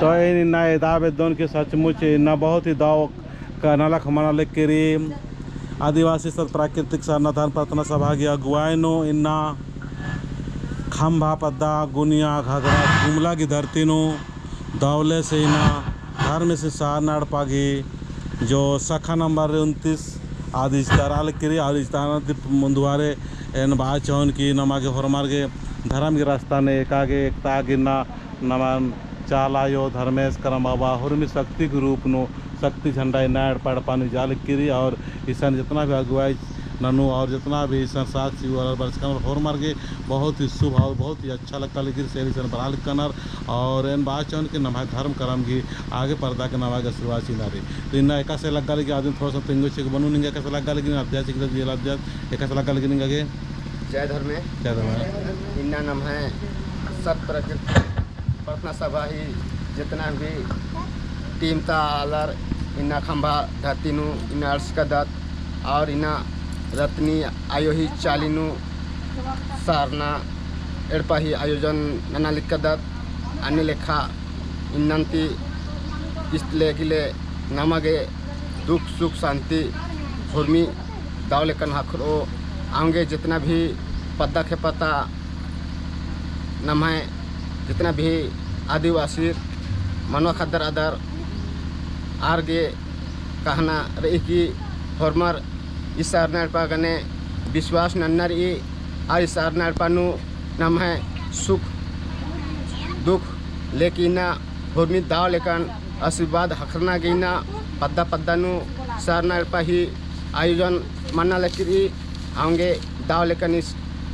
तो इन दावे दोन के सचमुच इन्ना बहुत ही दाव का नलख मना लेकरी आदिवासी सत प्राकृतिक सरना धर्म प्रार्थना सभा की अगुवाईनो इन्ना खंभा पद्दा गुनिया घाघरा गुमला की धरती नो दावले से इना धर्म से सार नाड़ पागी जो शाखा नंबर 29 आदि स्टाराल करी आदि स्टार मुंदुआरे एन बाचौन की नमागे होरमार्गे धर्म के रास्ता ने एकागे एकता गिरना नमन चालायो धर्मेश करम बाबा हुर्मी शक्ति के रूप नो शक्ति झंडा नाड़ पड़ पानी जाल करी और ईसान जितना भी अगुवाई ननू और जितना भी ईसान साथ सी वर्ष होरमार्गे बहुत ही शुभ और बहुत ही अच्छा लगता लेकिन शेर ईसान बड़ा कनर और एन बाचौन के नमा धर्म करम की आगे पर्दा के नवा के शुरुआत सी नारी तो इन्ना एक से लगा लेकिन आदमी थोड़ा सा तिंगो से बनू नहीं कैसे लगा लेकिन अध्यात्मिक अध्यात्म एक लगा लेकिन आगे जय धर्म इन्ना नाम है सब प्रार्थना सभा ही जितना भी टीम ता आलर इन्ना खंभा धरतीनु इन्ना अर्श का दत्त और इन्ना रत्नी आयो ही चालीनु सारना एड़पा ही आयोजन नना लिखा दत्त अन्य लेखा इन्नंती इसले गिले नमागे दुख सुख शांति हुर्मी दावले कन हाखरो आंगे जितना भी पद्दा के पता नमाए जितना भी आदिवासी मनवा खदर अदर आरगे कहना रही कि हरमर इसार नाड़पा गने विश्वास नन्नर ई आ इसार नाड़पानु नम है सुख दुख लेकिन हुर्मी दाव लेकन आशीर्वाद हखरना गिना पद्दा पद्दानु सार नाड़पा ही आयोजन मना लेकरी आंगे दाव लेकन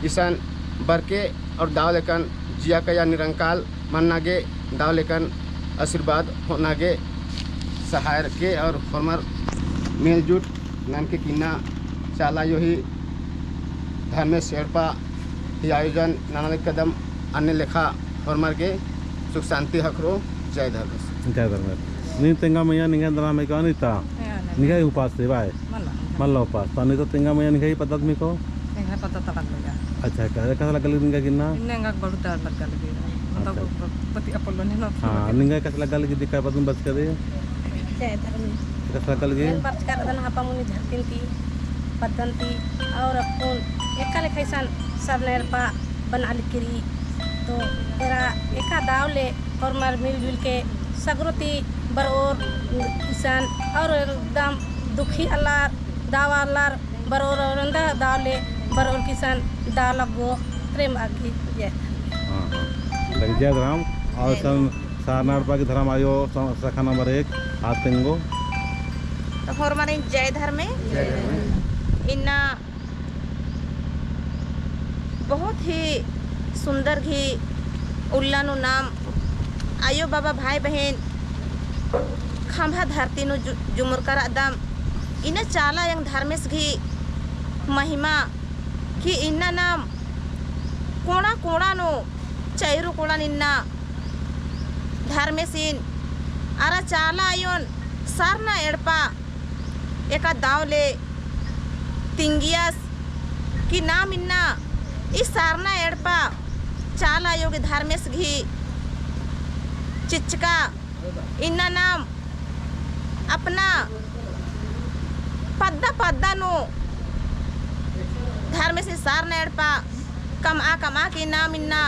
ईसान बरके और दाव लेकन जिया कया निरंकाल मन्नागे दाव लेकन आशीर्वाद होनागे सहाय के और फॉर्मर मेलजुट नाम के किन्ना चाला यो ही धर्म शेरपा ही आयोजन नाना कदम अन्य लेखा फॉर्मर के सुख शांति हकरो जय धर्म नहीं तेंगा मैया निगा दरा में का नहीं था निगा उपास से भाई मल्ला उपास तो नहीं तो तेंगा मैया निगा ही पता तुम्हें को पता तक लगा अच्छा कैसा लगा निगा किन्ना निगा बहुत डर लगा लगी मतलब पति अपोलो ने ना हां निगा कैसा लगा लगी दिखा पता बस कर दे जय धर्म कैसा लगा लगी बच कर दन हपा मुनि धरती थी पद्धति और अपन एका लेखैसन सब नेरपा बना लिकरी तो तेरा एका दावले और मर मिलजुल के सगरोती बरोर किसान और एकदम दुखी अल्लाह दावा अल्लाह बरोर औरंदा दावले बरोर किसान दालगो प्रेम आगे जय राम और सन सारनाड़पा की धर्म आयो शाखा नंबर 1 आतेंगो तो हमारे जय धर्म इन्ना बहुत ही सुंदर घी उल्लानु नाम आयो बाबा भाई बहन खंभा धरती नु जुमुर कर दम इन्हें चाला यंग धर्मेश घी महिमा कि इन्ना नाम कोणा कोणा नो चैरु कोणा निन्ना धर्मेशीन आरा चाला आयोन सारना एड़पा एका दावले तिंगियास कि नाम इन्ना इस सारना एड़पा चाला योगी धर्मेश घी चिचका इन्ना नाम अपना पद्दा पद्दा नो धर्मेश सारना एड़पा कमा की नाम इन्ना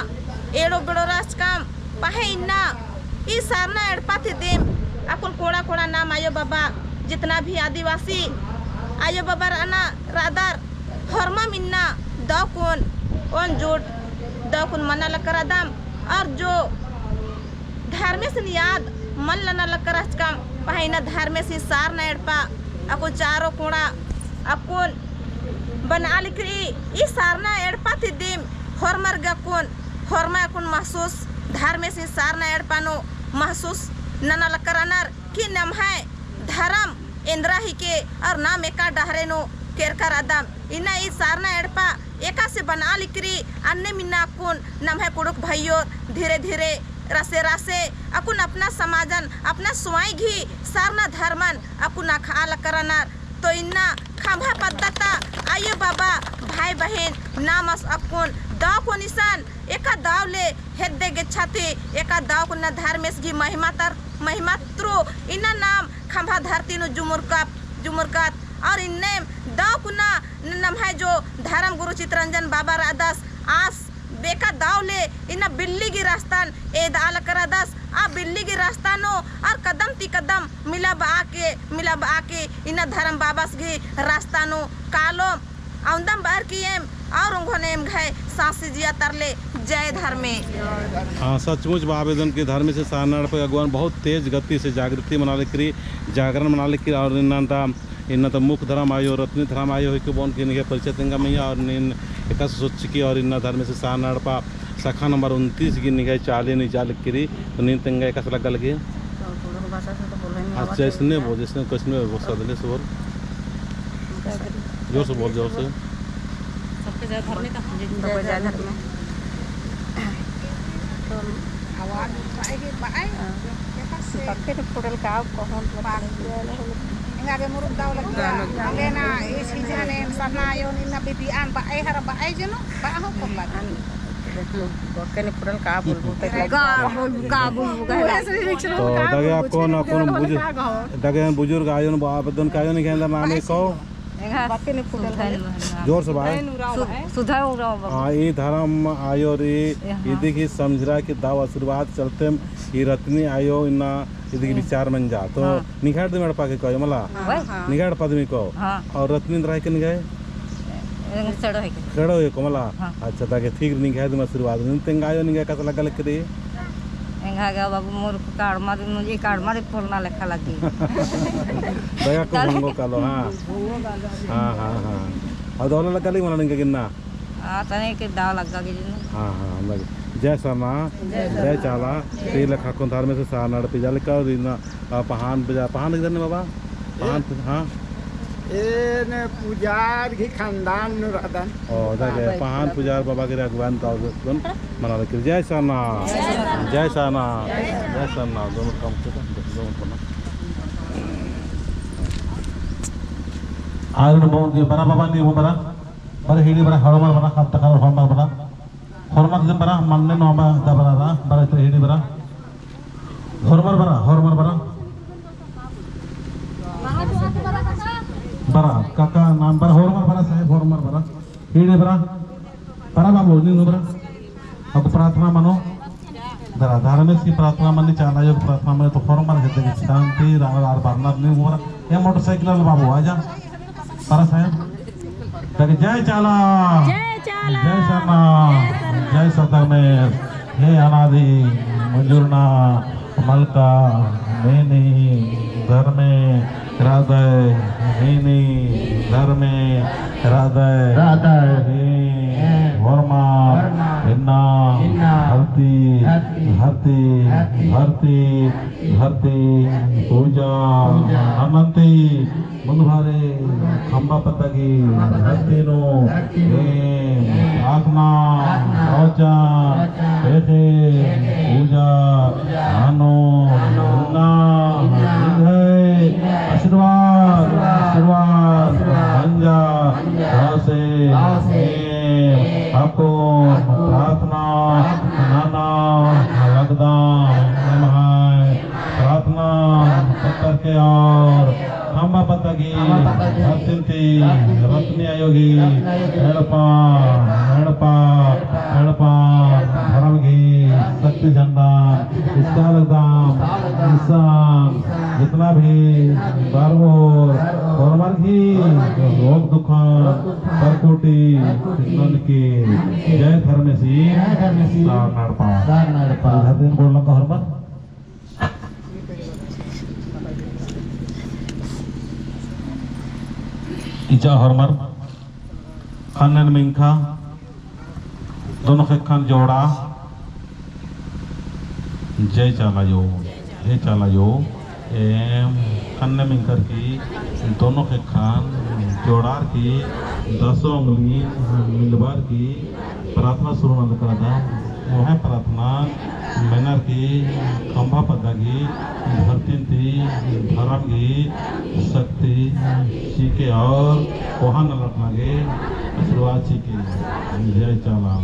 एड़ो बड़ो राज काम पहे इन्ना इस सारना एड़पा थे देम अपन कोड़ा कोड़ा नाम आयो बाबा जितना भी आदिवासी आयो बाबा राना रादार हरमा मिन्ना दौकुन ओन जोट दौकुन मना लकर दम और जो धर्मेश याद मन लना लकर कम पहना धर्मेश सार न एड़पा अको चारो कोड़ा अकुन बना लिखरी इस सारना एड़पा थे देम हरमर गकुन हरमा अकुन महसूस धर्मेश सार न एड़पानो महसूस नना लकरनर कि नम है धर्म इंद्रा ही के और नाम एका डहरेनो केरकर अदम इना इस सारना एड़पा एका से बना लिकरी अन्य मिन्ना कुन नम है कुड़ुक भाइयों धीरे धीरे रसे रसे अकुन अपना समाजन अपना सुवाई घी सारना धर्मन अकुन खा लकरनर तो इन्ना खंभा पद्धता आइए बाबा भाई बहन नामस अकुन दाव को निशान एका दाव ले हेद्दे गेच्छाते एका दाव को न धर्मेश की महिमा त्रो इना नाम खंभा धरती नो जुमुरकात और इन्ने दाव कुना नम है जो धर्म गुरु चित्रंजन बाबा रादास आस बेका दाव ले इना बिल्ली की रास्तान एद आल करादास आ बिल्ली की रास्तानो और कदम ती कदम मिला आके इना धर्म बाबास की रास्तानो कालो औंदम बाहर की एम और उन्होंने एम घाय सांसी जिया तरले जय धर्मे। हाँ सचमुच आवेदन के धर्म से सारनाड़ पर अगवान बहुत तेज गति से जागृति मना लेकरी जागरण मना लेकरी और इन्ना तो मुख्य धर्म आयो रत्नी धर्म आयो है कि बोन की निगे परिचय तेंगा मैया और इन एक सोच की और इन्ना धर्म से सारनाड़ पा शाखा नंबर 29 की निगाह चाले नहीं चाल करी तो नींद तेंगा एक लगा लगे अच्छा इसने बोल जिसने कुछ में वो सदले से बोल जोर से बोल जोर से सबके जय धर्म का जय धर्म तो आवाज आएगी बाय सबके तो पुरल का कौन इंगागे मुरुद दाव लग लेना इस हिजने सना यो निना बिदियान बाय हर बाय जनो बा हो कोला कने पुरल का बोलबो तो दगे आपको ना कौन दगे बुजुर्ग आयो न आवेदन का आयो नहीं कहंदा नाम है को जोर से भाई हाँ ये धर्म आयो रे ये देखिए समझरा के दाव आशीर्वाद चलते ये रत्नी आयो इन्ना ये विचार मन जा तो निगाड़ दे मेरे पाके कहो मला निगाड़ पदमी को और रत्नी रह के निगाए खड़ो है को मला अच्छा ताकि ठीक निगाड़ दे आशीर्वाद नितेंग आयो निगाए कस लगा लग रे एंगा बाबू मोर कार्ड मार मुझे कार्ड मार खोलना लेखा लगी दया को मंगो कालो हां हां और दौला लगा ली मला निगा गिन्ना तने के दाव लगा के हां लग जय समा जय चाला ते लखा को धार में से सारनाड़ पे जा लका रिना पहान बजा पहान इधर ने बाबा पहान हां एने पुजार की खानदान नु रदन ओ जाके पहान पुजार बाबा के अगवान ताउन मना के जय सना जय सना जय सना दोनों काम से दोनों करना आरण बोल के बरा बाबा नहीं वो बरा पर हिडी बरा हरमर बरा खात तक हरमर बरा हरमर जे बरा मानने नो बा दबरा बरा तो हिडी बरा हरमर बरा बरा काका नाम पर हरमर बरा साहेब हरमर बरा हिडी बरा बाबू नी बरा अब प्रार्थना मानो जरा धार्मिक की प्रार्थना माननी चाहना योग प्रार्थना में तो हरमर के शांति आर बरनाथ नहीं बरा ये मोटरसाइकिल बाबू आजा बरा साहेब जय चाला जय सना जय सदा में हे अनादि मंजूरना मलका मैंने घर में हृदय मैंने घर में हृदय वर्मा इन्ना हरती पूजा अनंती मुंदभारे खंबा पतगी हरतीनो आत्मा औचा पेटे पूजा आनो ना आशीर्वाद अंजा से आपको प्रार्थना नाना लगदा प्रार्थना पत्थर के और खंबा पतगी अत्यंती रत्नी आयोगी हेड़पा धर्मगी शक्ति झंडा इसका लगदाम इंसान जितना भी बारवोर और की रोग दुखान परकोटी की जय धर्मेशी सारनाड़ बोलना का हरमन इजा हरमर खानन मिंखा दोनों के खान जोड़ा जय चाला यो हे चाला यो खानन मिंकर की दोनों के खान जोड़ार की 10 उंगली मिलबार की प्रार्थना शुरू न करा था वो है प्रार्थना मैनर की खंभा पदा की धरती थी धर्म की शक्ति सीखे और वहाँ न रखना के शुरुआत की जय चला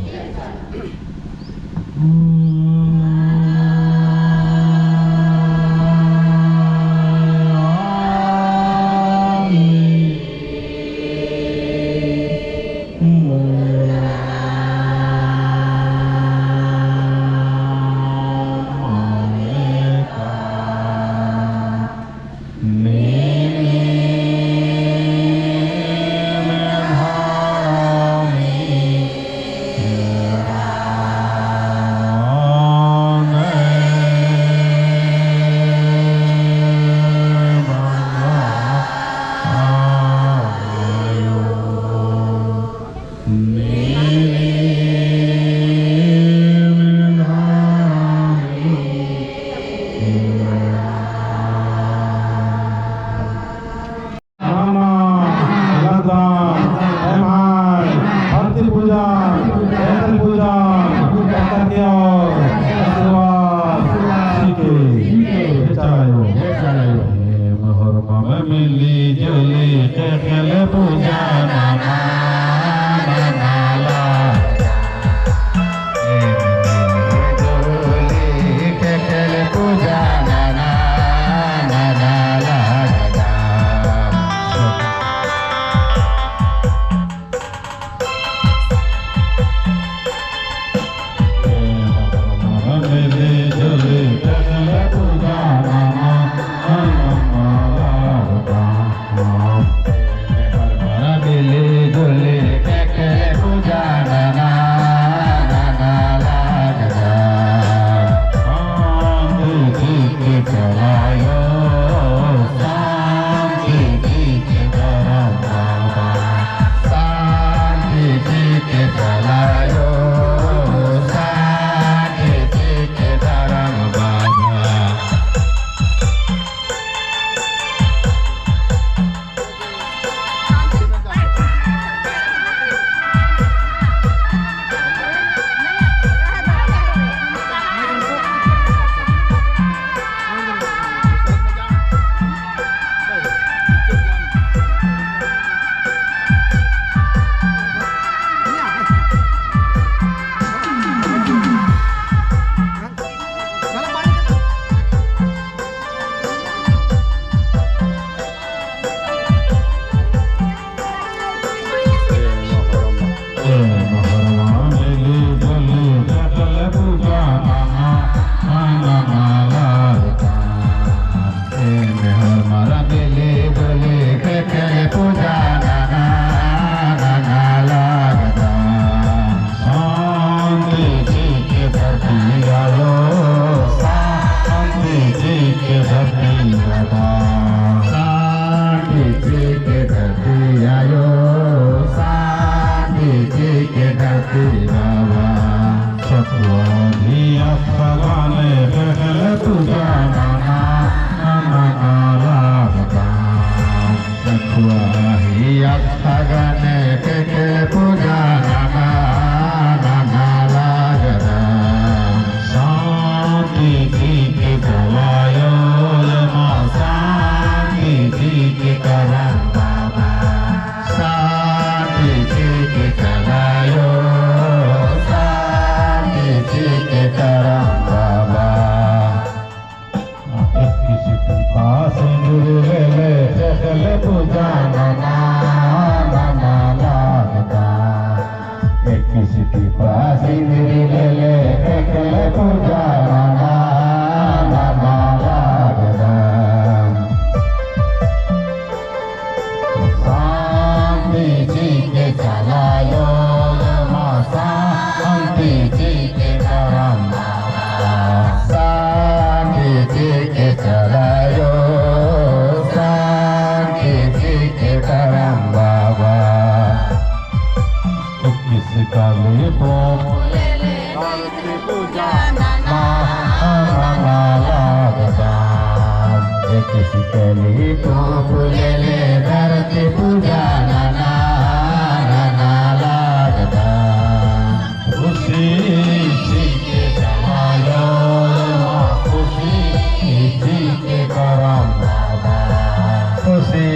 खुशी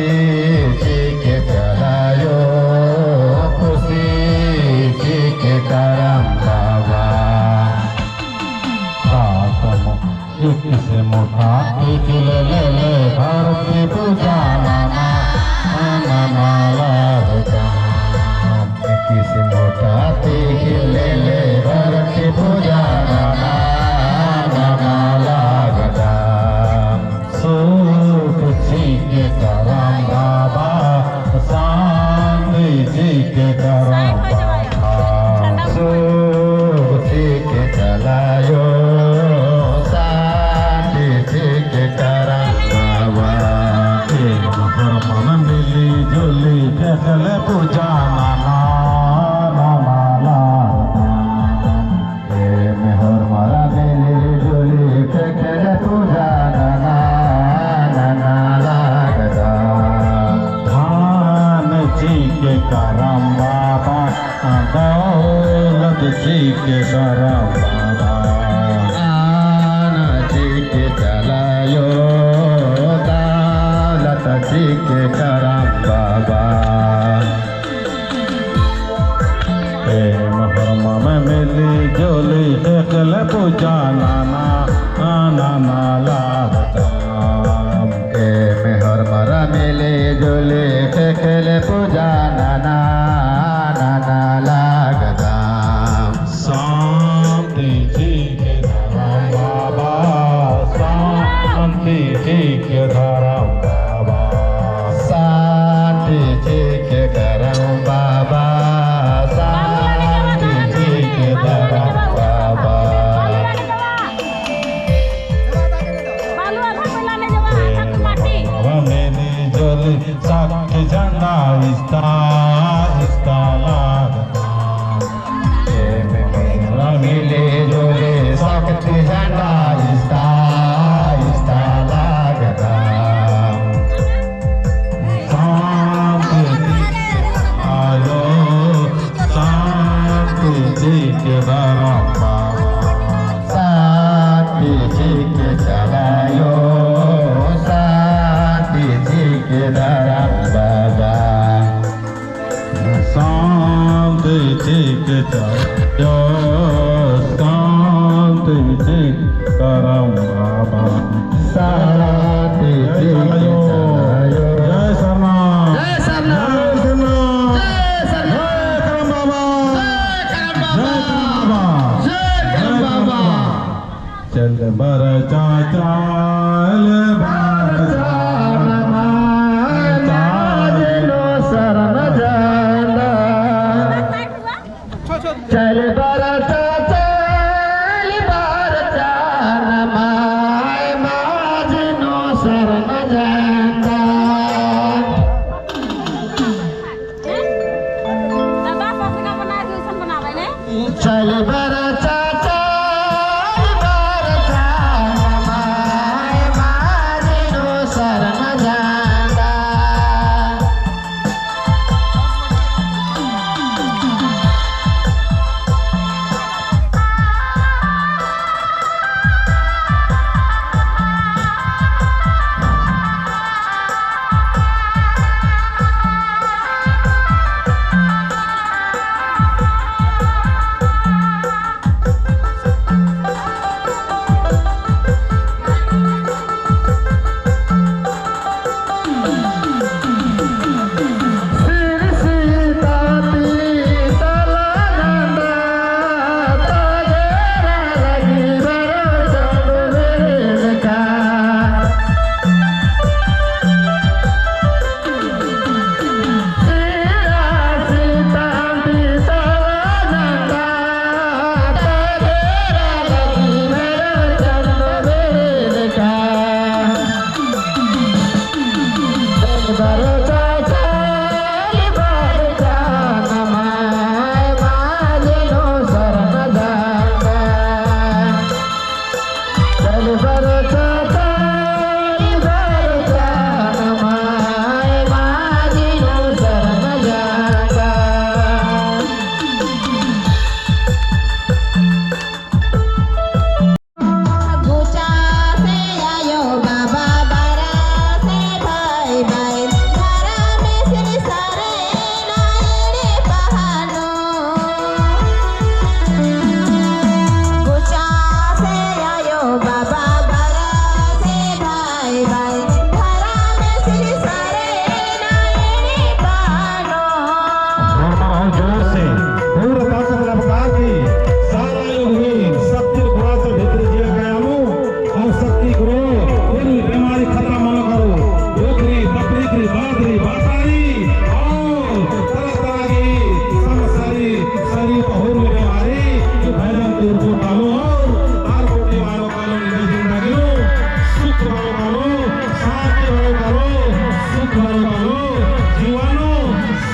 के चलायो खुशी भारती पूजा नाना नाना लागता किसी मोटा ले भारती पूजा नाना नाना लागता सुख जी के करम बाबा शांति जी के करम बाबा सुख जी के चलायो मिली जुली देखले पूजा नाना नाना लागता मेहर मारा मिली जुली देखले पूजा नाना नाना लागता धान जी के करम बाबा दौलत जी के करम बाबा जी के चलायो जी के करम बाबा महरमा में मिली जोली देखल पूजा नाना नाना लागता मेहर मरा मिली जोली देखल पूजा नाना नाना लागता शांति जी के धर्म बाबा शांति जी के धर्म जी के करम बाबा शांति जी के करम बाबा मेरी जोली साक्षी झंडा इस्ता लागता मिले जोली साक्षी झंडा इस्ता लागता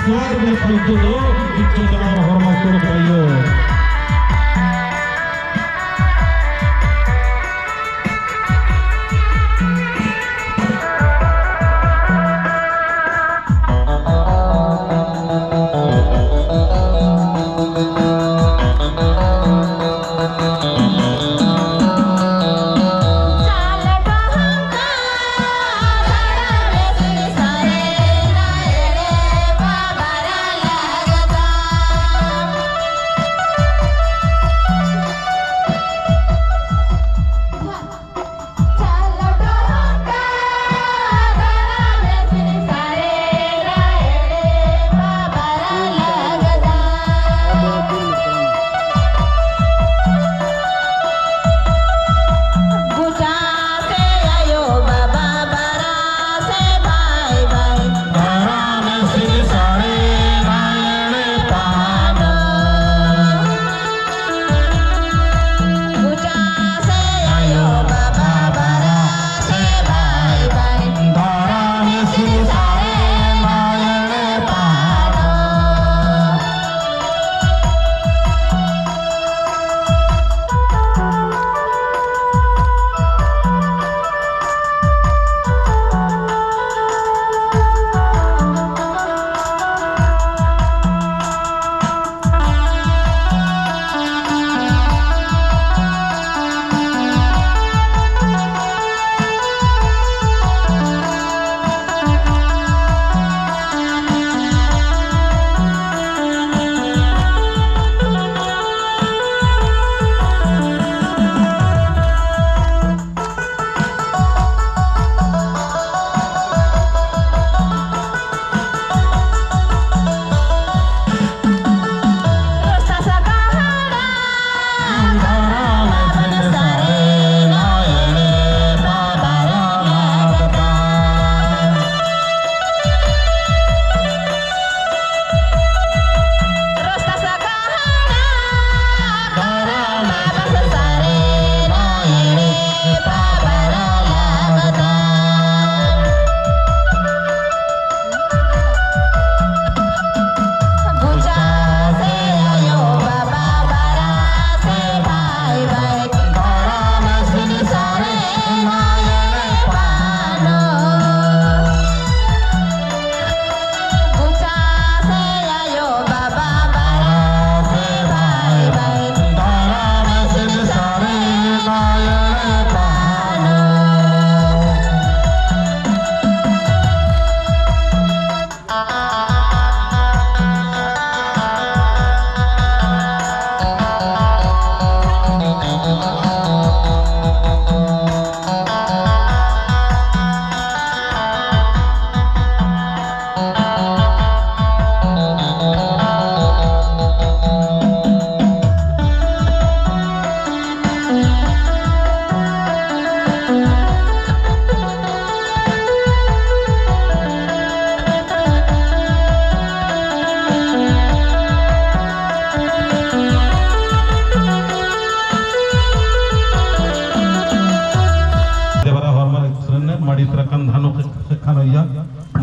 स्वाद में फलते दो इच्छा जनाब हरमत कर पाइयो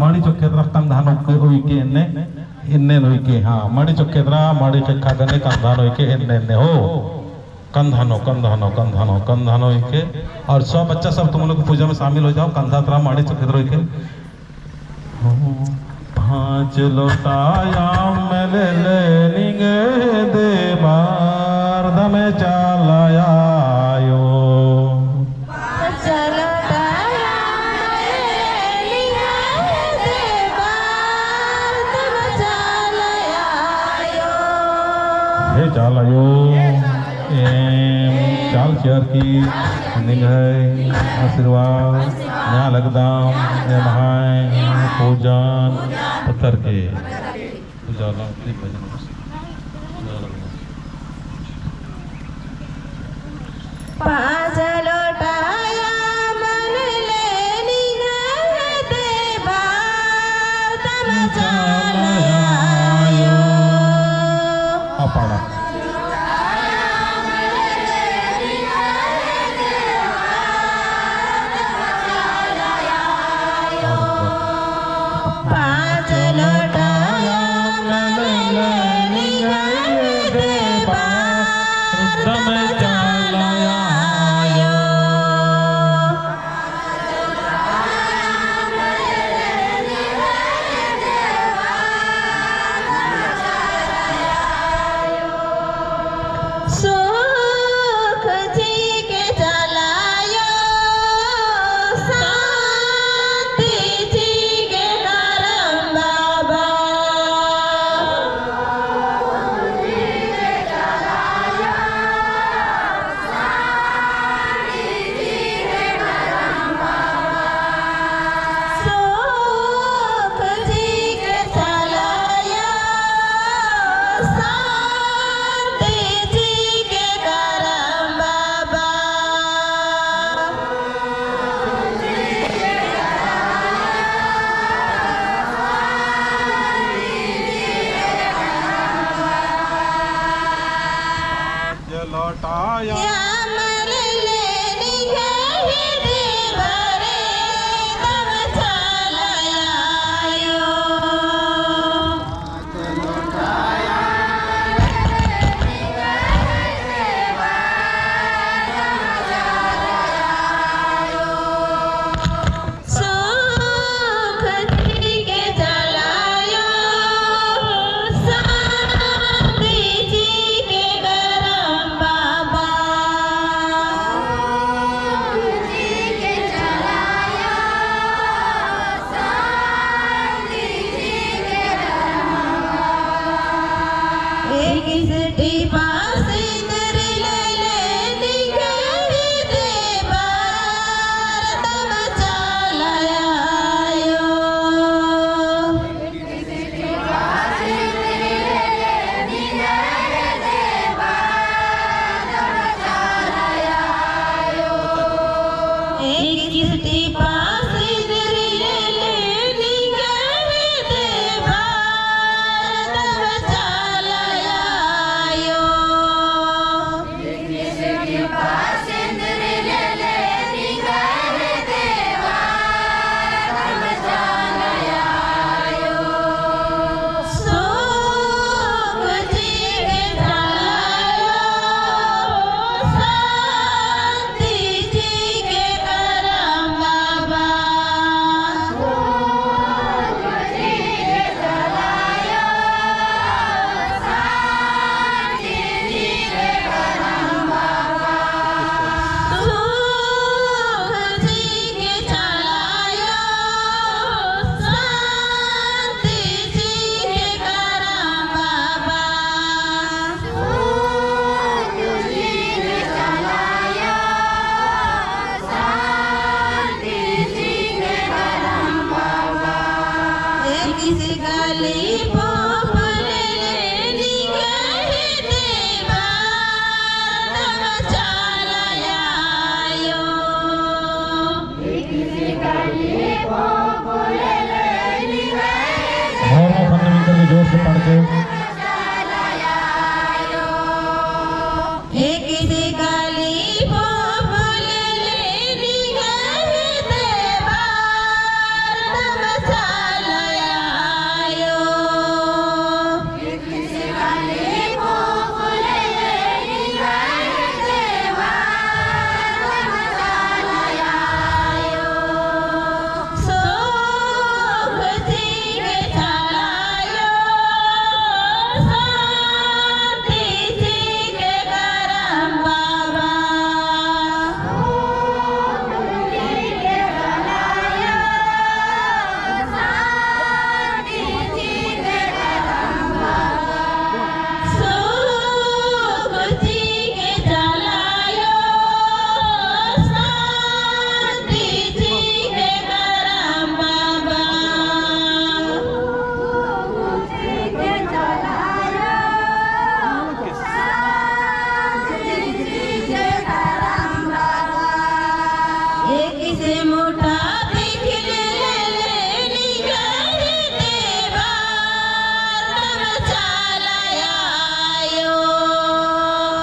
माड़ी चौकेद्रा कंधानो के उइके इन्ने उइके हाँ माड़ी चौकेद्रा माड़ी के खागने कंधानो उइके इन्ने हो कंधानो कंधानो कंधानो कंधानो उइके और सब बच्चा सब तुम लोग पूजा में शामिल हो जाओ कंधात्रा माड़ी चौकेद्रा उइके पांच लोटाया मेले लेनिंगे देवार दमे चालायायो चालायो चाल चेयर की निगाह आशीर्वाद नया लगदाम नहाय पूजन पत्थर के उजाला पाँच लोटाया मन लेनी है देवा तब चालायो अपाड़ा पाँच लोटाया और खंड मिलकर के जोर से पढ़ के